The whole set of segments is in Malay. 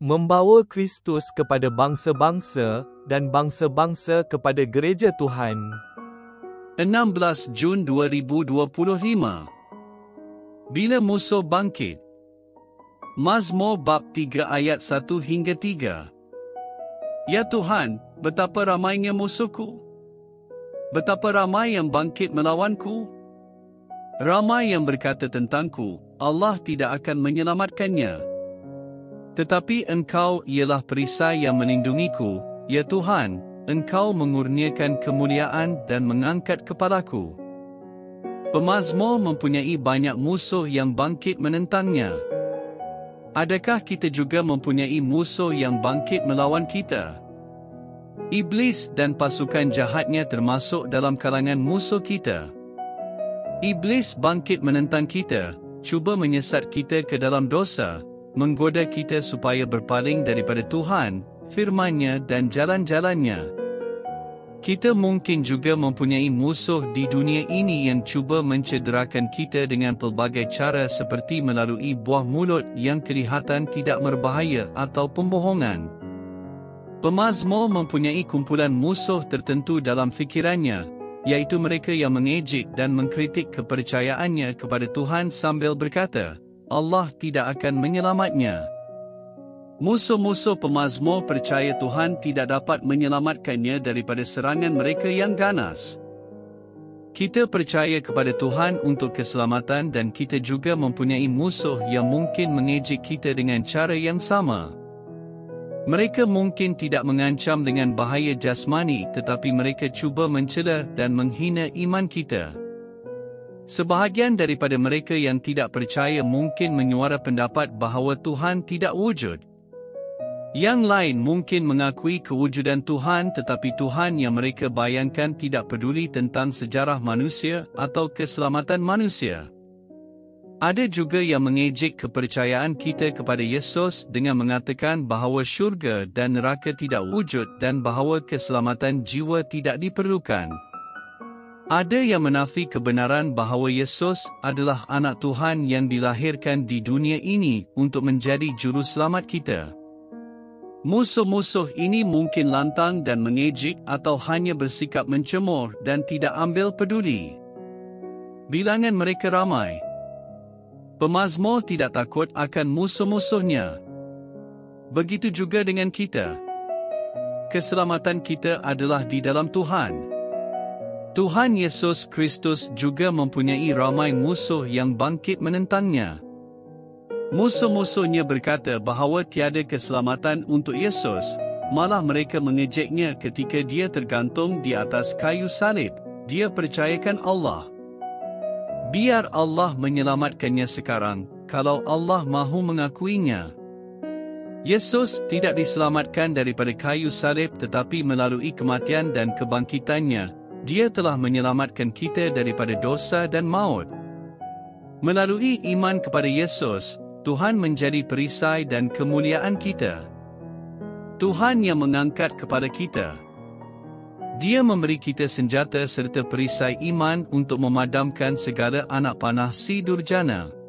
membawa Kristus kepada bangsa-bangsa dan bangsa-bangsa kepada gereja Tuhan. 16 Jun 2025. Bila musuh bangkit. Mazmur bab 3 ayat 1 hingga 3. Ya Tuhan, betapa ramainya musuhku. Betapa ramai yang bangkit melawanku. Ramai yang berkata tentangku, Allah tidak akan menyelamatkannya. Tetapi Engkau ialah perisai yang melindungiku, ya Tuhan, Engkau mengurniakan kemuliaan dan mengangkat kepalaku. Pemazmur mempunyai banyak musuh yang bangkit menentangnya. Adakah kita juga mempunyai musuh yang bangkit melawan kita? Iblis dan pasukan jahatnya termasuk dalam kalangan musuh kita. Iblis bangkit menentang kita, cuba menyesat kita ke dalam dosa, menggoda kita supaya berpaling daripada Tuhan, firman-Nya dan jalan-jalan-Nya. Kita mungkin juga mempunyai musuh di dunia ini yang cuba mencederakan kita dengan pelbagai cara seperti melalui buah mulut yang kelihatan tidak berbahaya atau pembohongan. Pemazmur mempunyai kumpulan musuh tertentu dalam fikirannya, iaitu mereka yang mengejek dan mengkritik kepercayaannya kepada Tuhan sambil berkata, Allah tidak akan menyelamatnya. Musuh-musuh pemazmur percaya Tuhan tidak dapat menyelamatkannya daripada serangan mereka yang ganas. Kita percaya kepada Tuhan untuk keselamatan dan kita juga mempunyai musuh yang mungkin mengejek kita dengan cara yang sama. Mereka mungkin tidak mengancam dengan bahaya jasmani, tetapi mereka cuba mencela dan menghina iman kita. Sebahagian daripada mereka yang tidak percaya mungkin menyuara pendapat bahawa Tuhan tidak wujud. Yang lain mungkin mengakui kewujudan Tuhan, tetapi Tuhan yang mereka bayangkan tidak peduli tentang sejarah manusia atau keselamatan manusia. Ada juga yang mengejek kepercayaan kita kepada Yesus dengan mengatakan bahawa syurga dan neraka tidak wujud dan bahawa keselamatan jiwa tidak diperlukan. Ada yang menafi kebenaran bahawa Yesus adalah anak Tuhan yang dilahirkan di dunia ini untuk menjadi juru selamat kita. Musuh-musuh ini mungkin lantang dan mengejek atau hanya bersikap mencemooh dan tidak ambil peduli. Bilangan mereka ramai. Pemazmur tidak takut akan musuh-musuhnya. Begitu juga dengan kita. Keselamatan kita adalah di dalam Tuhan. Tuhan Yesus Kristus juga mempunyai ramai musuh yang bangkit menentangnya. Musuh-musuhnya berkata bahawa tiada keselamatan untuk Yesus, malah mereka mengejeknya ketika dia tergantung di atas kayu salib. Dia percayakan Allah. Biar Allah menyelamatkannya sekarang, kalau Allah mahu mengakuinya. Yesus tidak diselamatkan daripada kayu salib tetapi melalui kematian dan kebangkitannya. Dia telah menyelamatkan kita daripada dosa dan maut. Melalui iman kepada Yesus, Tuhan menjadi perisai dan kemuliaan kita. Tuhan yang mengangkat kepada kita. Dia memberi kita senjata serta perisai iman untuk memadamkan segala anak panah si durjana.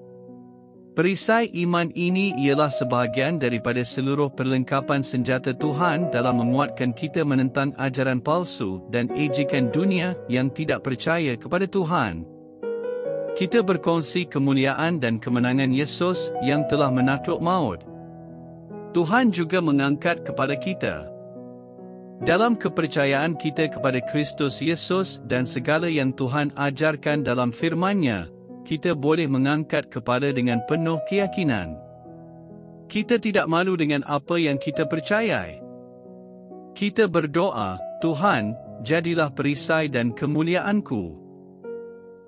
Perisai iman ini ialah sebahagian daripada seluruh perlengkapan senjata Tuhan dalam menguatkan kita menentang ajaran palsu dan ejekan dunia yang tidak percaya kepada Tuhan. Kita berkongsi kemuliaan dan kemenangan Yesus yang telah menakluk maut. Tuhan juga mengangkat kepada kita. Dalam kepercayaan kita kepada Kristus Yesus dan segala yang Tuhan ajarkan dalam firman-Nya, kita boleh mengangkat kepala dengan penuh keyakinan. Kita tidak malu dengan apa yang kita percayai. Kita berdoa, Tuhan, jadilah perisai dan kemuliaanku.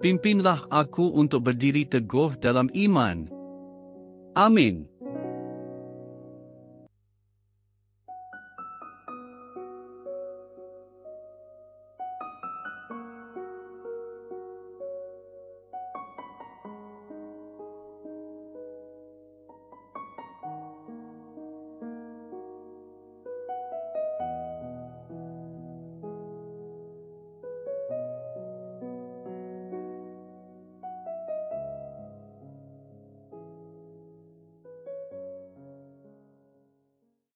Pimpinlah aku untuk berdiri teguh dalam iman. Amin.